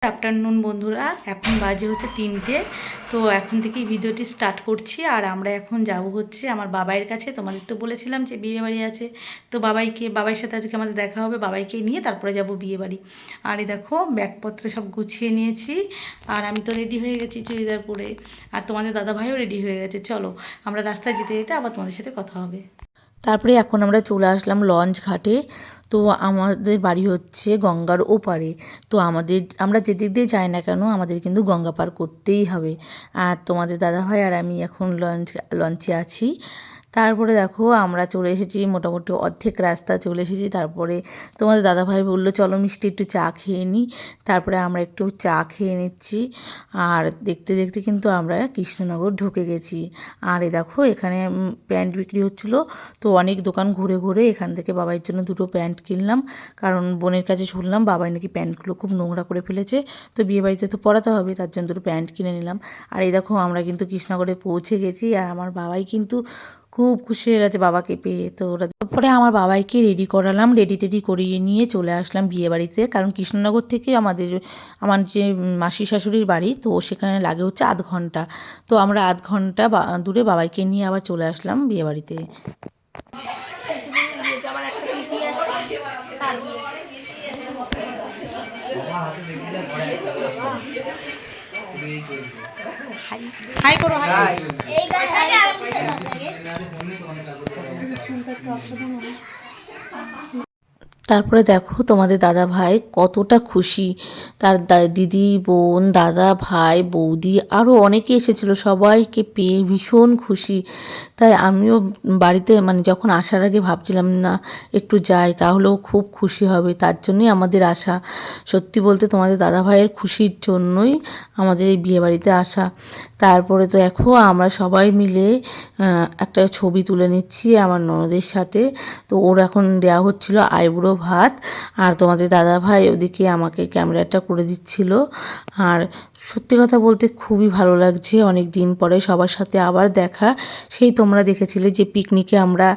Afternoon বন্ধুরা, এখন বাজে হচ্ছে 3টে। তো এখন থেকেই ভিডিওটি স্টার্ট করছি। আর আমরা এখন যাব হচ্ছে আমার বাবাইয়ের কাছে। তোমাদের তো বলেছিলাম যে বিয়ে বাড়ি আছে, তো বাবাইয়ের সাথে আজকে আমাদের দেখা হবে। বাবাইকে নিয়ে তারপরে যাব বিয়ে বাড়ি। আর এই দেখো ব্যাগপত্র সব গুছিয়ে নিয়েছি, আর আমি তো রেডি হয়ে গেছি চুড়িদার পরে, আর তোমাদের দাদাভাইও রেডি হয়ে গেছে। চলো আমরা রাস্তায় যেতে যেতে আবার তোমাদের সাথে কথা হবে। তারপরে এখন আমরা চলে আসলাম লঞ্চ ঘাটে। তো আমাদের বাড়ি হচ্ছে গঙ্গার ওপারে। তো আমরা যেদিক দিয়ে যাই না কেন, আমাদের কিন্তু গঙ্গা পার করতেই হবে। আর তোমাদের দাদাভাই আর আমি এখন লঞ্চে আছি। তারপরে দেখো আমরা চলে এসেছি, মোটামুটি অর্ধেক রাস্তা চলে এসেছি। তারপরে তোমাদের দাদাভাই বললো চলো মিষ্টি একটু চা খেয়ে নিই। তারপরে আমরা একটু চা খেয়ে নিচ্ছি। আর দেখতে দেখতে কিন্তু আমরা কৃষ্ণনগর ঢুকে গেছি। আর এই দেখো এখানে প্যান্ট বিক্রি হচ্ছিলো। তো অনেক দোকান ঘুরে ঘুরে এখান থেকে বাবাইয়ের জন্য দুটো প্যান্ট কিনলাম, কারণ বোনের কাছে শুনলাম বাবাই নাকি প্যান্টগুলো খুব নোংরা করে ফেলেছে। তো বিয়েবাড়িতে তো পরাতে হবে, তার জন্য দুটো প্যান্ট কিনে নিলাম। আর এই দেখো আমরা কিন্তু কৃষ্ণনগরে পৌঁছে গেছি। আর আমার বাবাই কিন্তু খুব খুশি হয়ে গেছে বাবাকে পেয়ে। তো ওরা তারপরে আমার বাবাইকে রেডি করালাম, রেডি করিয়ে নিয়ে চলে আসলাম বিয়েবাড়িতে। কারণ কৃষ্ণনগর থেকে আমার যে মাসি শাশুড়ির বাড়ি, তো সেখানে লাগে হচ্ছে আধ ঘন্টা। তো আমরা আধ ঘন্টা দূরে বাবাইকে নিয়ে আবার চলে আসলাম বিয়েবাড়িতে। হাই করো, হাই। তারপরে দেখো তোমাদের দাদা ভাই কতটা খুশি। তার দিদি, বোন, দাদা ভাই, বৌদি আরও অনেকে এসেছিলো, সবাইকে পেয়ে ভীষণ খুশি। তাই আমিও বাড়িতে যখন আসার আগে ভাবছিলাম না একটু যাই, তাহলেও খুব খুশি হবে, তার জন্যই আমাদের আসা। সত্যি বলতে তোমাদের দাদা ভাইয়ের খুশির জন্যই আমাদের এই বিয়েবাড়িতে আসা। তারপরে তো দেখো আমরা সবাই মিলে একটা ছবি তুলে নিচ্ছি আমার ননদের সাথে। তো ওর এখন দেওয়া হচ্ছিল আইবুড়ো ভাত, আর তোমাদের দাদা ভাই ওদিকে আমাকে ক্যামেরাটা করে দিচ্ছিল। আর সত্যি কথা বলতে খুবই ভালো লাগছে, অনেক দিন পরে সবার সাথে আবার দেখা। সেই তোমরা দেখেছিলে যে পিকনিকে আমরা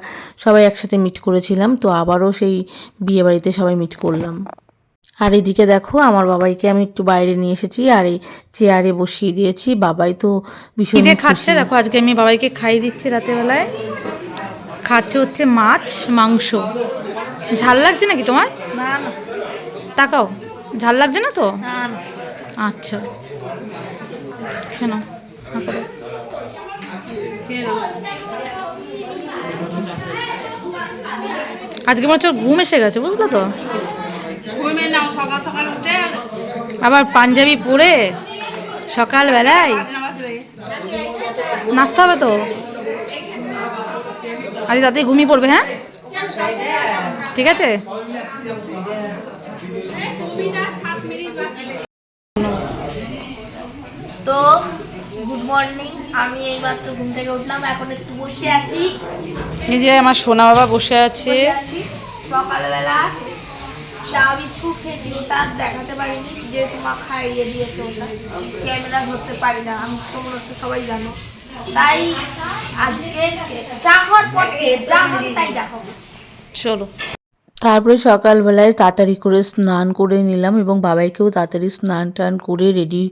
সবাই একসাথে মিট করেছিলাম, তো আবারও সেই বিয়েবাড়িতে সবাই মিট করলাম। আর এদিকে দেখো আমার বাবাইকে আমি একটু বাইরে নিয়ে এসেছি, আর এই চেয়ারে বসিয়ে দিয়েছি। বাবাই তো ভীষণ খাচ্ছে। দেখো আজকে আমি বাবাইকে খাইয়ে দিচ্ছি রাতেরবেলায়। খাচ্ছে হচ্ছে মাছ মাংস। ঝাল লাগছে নাকি তোমার? না না, তাকাও, ঝাল লাগছে না তো? আচ্ছা কেন আজকে মনে হচ্ছে ঘুম এসে গেছে, বুঝলো তো? আবার পাঞ্জাবি পরে সকালবেলায় নাচতে হবে তো। আজ তাতে ঘুমিয়ে পড়বে। হ্যাঁ ঠিক আছে। তো গুড মর্নিং, আমি এইমাত্র ঘুম থেকে উঠলাম, এখন একটু বসে আছি। এই যে আমার সোনা বাবা বসে আছে। সকালবেলা চা বিস্কুট খেয়েছি, ওটা দেখাতে পারিনি যেহেতু মা খাইয়ে দিয়েছে, ওটা ক্যামেরা ধরতে পারি না আমি, তোমরা তো সবাই জানো। তাই আজকে চা খাওয়ার পর চা হবে তাই দেখো। চলো তারপরে সকালবেলায় তাড়াতাড়ি করে স্নান করে নিলাম, এবং বাবাইকেও তাড়াতাড়ি স্নান টান করে রেডি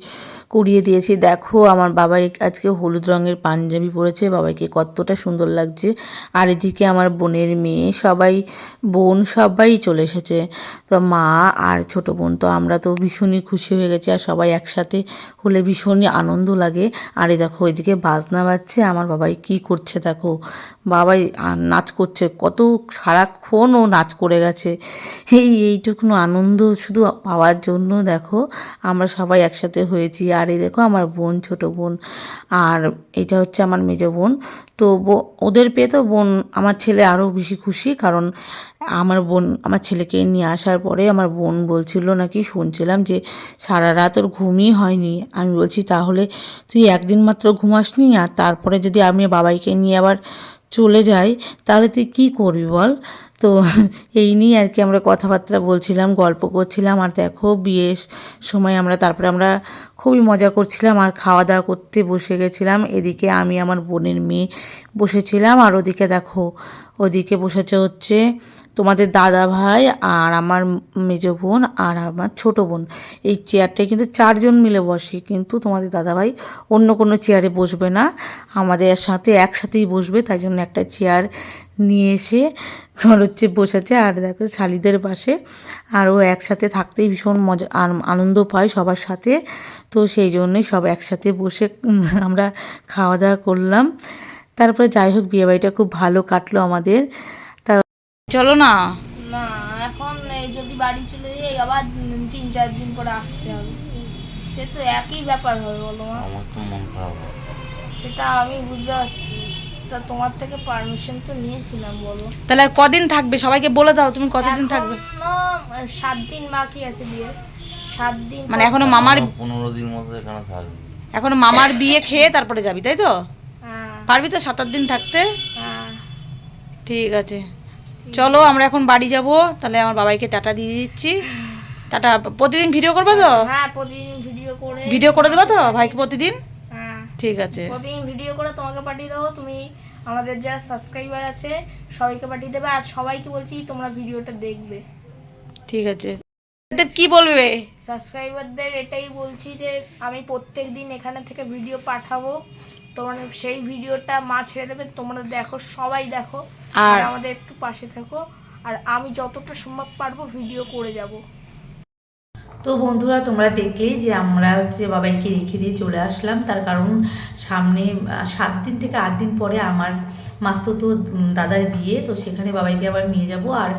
করিয়ে দিয়েছি। দেখো আমার বাবাই আজকে হলুদ রঙের পাঞ্জাবি পরেছে, বাবাইকে কতটা সুন্দর লাগছে। আর এদিকে আমার বোনের মেয়ে বোন সবাই চলে এসেছে। তো মা আর ছোট বোন, তো আমরা তো ভীষণই খুশি হয়ে গেছি। আর সবাই একসাথে হলে ভীষণই আনন্দ লাগে। আর এই দেখো ওইদিকে বাজনা বাজছে, আমার বাবাই কি করছে দেখো, বাবাই নাচ করছে, কত সারাক্ষণ ও নাচ করে গেছে। এইটুকুনো আনন্দ শুধু পাওয়ার জন্য দেখো আমরা সবাই একসাথে হয়েছি। আর এই দেখো আমার বোন, ছোট বোন, আর এটা হচ্ছে আমার মেজ বোন। তো ওদের পেয়ে তো আমার ছেলে আরও বেশি খুশি, কারণ আমার ছেলেকে নিয়ে আসার পরে আমার বোন বলছিল নাকি, শুনছিলাম যে সারা রাত ওর ঘুমই হয়নি। আমি বলছি তাহলে তুই একদিন মাত্র ঘুমাসনি, আর তারপরে যদি আমি বাবাইকে নিয়ে আবার চলে যাই তাহলে তুই কি করবি বল। তো এই নিয়ে আর কি আমরা কথাবার্তা বলছিলাম, গল্প করছিলাম। আর দেখো বিয়ের সময় তারপরে আমরা খুবই মজা করছিলাম আর খাওয়া দাওয়া করতে বসে গেছিলাম। এদিকে আমি আমার বোনের মেয়ে বসেছিলাম, আর ওদিকে দেখো ওদিকে বসেছে হচ্ছে তোমাদের দাদা ভাই আর আমার মেজো বোন আর আমার ছোট বোন। এই চেয়ারটায় কিন্তু 4 জন মিলে বসে, কিন্তু তোমাদের দাদা ভাই অন্য কোনো চেয়ারে বসবে না, আমাদের সাথে একসাথেই বসবে। তাই জন্য একটা চেয়ার নিয়ে এসে তোমার হচ্ছে বসেছে। আর দেখো শালিদের পাশে, আর ও একসাথে থাকতেই ভীষণ মজা আনন্দ পায় সবার সাথে। তো সেই জন্যই সব একসাথে বসে আমরা খাওয়া দাওয়া করলাম। তারপরে যাই হোক বিয়েবাড়িটা খুব ভালো কাটলো আমাদের। তা চলো না, না এখন যদি বাড়ি চলে যাই আবার 3-4 দিন পরে আসতে হবে, সে তো একই ব্যাপার হবে বলো মা। আমার তো মন খারাপ হয়। সেটা আমি বুঝতে পারছি, তা তোমার থেকে পারমিশন তো নিয়েছিলাম বলো। তাহলে আর কদিন থাকবে সবাইকে বলে দাও, তুমি কতদিন থাকবে? এখনো 7 দিন বাকি আছে বিয়ে, 7 দিন মানে এখনো মামার 15 দিন মতো এখানে থাকবে। এখনো মামার বিয়ে খেয়ে তারপরে যাবি, তাই তো? হ্যাঁ পারবি তো 7-8 দিন থাকতে? হ্যাঁ ঠিক আছে, চলো আমরা এখন বাড়ি যাব। তাহলে আমার বাবাইকে টাটা দিয়ে দিচ্ছি। টাটা। প্রতিদিন ভিডিও করবে তো? হ্যাঁ প্রতিদিন ভিডিও করে দেবো তো ভাইকে প্রতিদিন? হ্যাঁ ঠিক আছে, প্রতিদিন ভিডিও করে তোমাকে পাঠিয়ে দেবো, তুমি আমাদের যারা সাবস্ক্রাইবার আছে সবাইকে পাঠিয়ে দেবে, আর সবাইকে বলছি তোমরা ভিডিওটা দেখবে। ঠিক আছে। কি বলবে? সাবস্ক্রাইবারদের এটাই বলছি যে আমি প্রত্যেক দিন এখানে থেকে ভিডিও পাঠাবো, তোমরা সেই ভিডিওটা মা ছেড়ে দেবে, তোমরা দেখো, সবাই দেখো, আর আমাদের একটু পাশে থাকো, আর আমি যতটা সম্ভব পারবো ভিডিও করে যাব। তো বন্ধুরা তোমরা দেখলেই যে আমরা হচ্ছে বাবাইকে রেখে দিয়ে চলে আসলাম। তার কারণ সামনে 7 দিন থেকে 8 দিন পরে আমার মাস্তুতো দাদার বিয়ে, তো সেখানে বাবাইকে আবার নিয়ে যাব। আর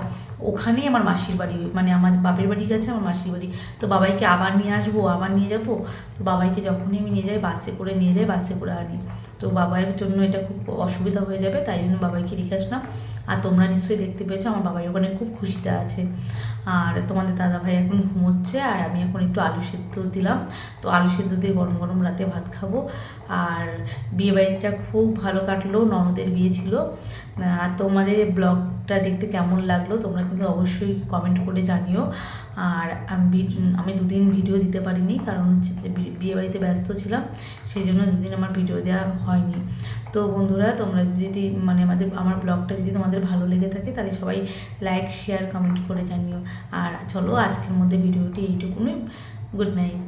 ওখানেই আমার মাসির বাড়ি, মানে আমার বাপের বাড়ি গেছে আমার মাসির বাড়ি, তো বাবাইকে আবার নিয়ে আসবো, আবার নিয়ে যাব। তো বাবাইকে যখনই আমি নিয়ে যাই বাসে করে নিয়ে যাই, বাসে করে আনি। তো বাবার জন্য এটা খুব অসুবিধা হয়ে যাবে, তাই জন্য বাবাইকে রেখে আসলাম। আর তোমরা নিশ্চয়ই দেখতে পেয়েছো আমার বাবাই ওখানে খুব খুশিটা আছে। আর তোমাদের দাদাভাই এখন ঘুমোচ্ছে, আর আমি এখন একটু আলু সেদ্ধ দিলাম। তো আলু সেদ্ধ দিয়ে গরম গরম রাতে ভাত খাবো। আর বিয়েবাড়িটা খুব ভালো কাটলো, ননদের বিয়ে ছিল। আর তোমাদের ব্লগটা দেখতে কেমন লাগলো তোমরা কিন্তু অবশ্যই কমেন্ট করে জানিও। আর আমি 2 দিন ভিডিও দিতে পারিনি, কারণ হচ্ছে যে বিয়েবাড়িতে ব্যস্ত ছিলাম, সেই জন্য 2 দিন আমার ভিডিও দেওয়া হয়নি। তো বন্ধুরা তোমরা যদি মানে আমার ব্লগটা যদি তোমাদের ভালো লেগে থাকে তাহলে সবাই লাইক শেয়ার কমেন্ট করে জানিও। আর চলো আজকের মধ্যে ভিডিওটি এইটুকুনি। Good night.